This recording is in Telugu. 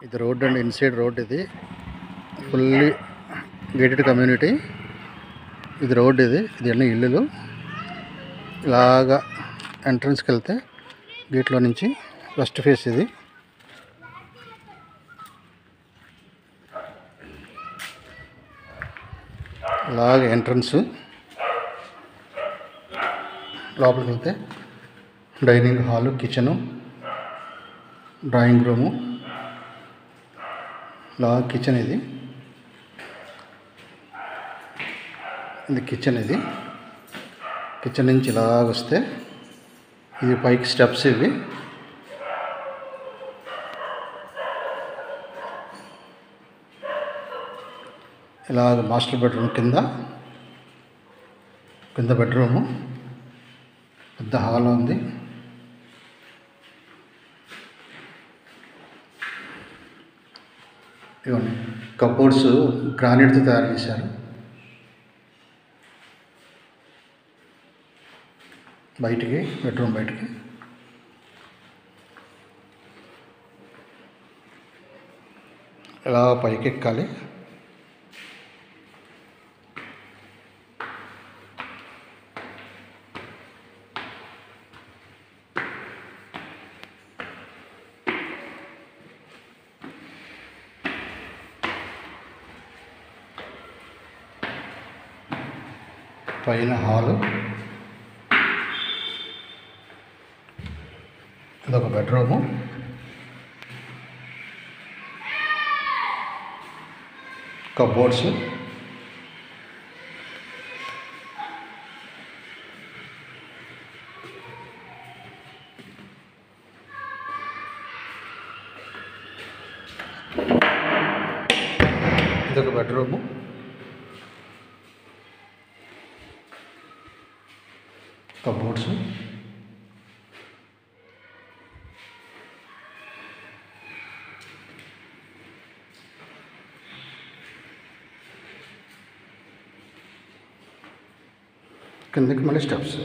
ఇది రోడ్ అండి, ఇన్సైడ్ రోడ్. ఇది ఫుల్లీ గేటెడ్ కమ్యూనిటీ. ఇది రోడ్. ఇది అన్ని ఇల్లులు. ఇలాగా ఎంట్రన్స్కి వెళ్తే గేట్లో నుంచి ఫస్ట్ ఫేస్ ఇది. ఇలాగ ఎంట్రన్స్. లోపలికి వెళ్తే dining hall, kitchen, drawing room. ఇలా కిచెన్. ఇది కిచెన్. ఇది కిచెన్ నుంచి ఇలాగ వస్తే ఇది పైకి స్టెప్స్. ఇవి ఇలాగ మాస్టర్ బెడ్రూమ్. కింద బెడ్రూము. పెద్ద హాల్ ఉంది. ఇవన్నీ కబోర్డ్స్ గ్రానైట్తో తయారు చేశారు. బయటికి బెడ్రూమ్ బయటికి ఇలా పైకి ఎక్కాలి. పైన హాలు. ఇదొక బెడ్రూము. కబోర్డ్స్. ఇదొక బెడ్రూము. కబోర్డ్స్. కిందకి మళ్ళీ స్టెప్స్.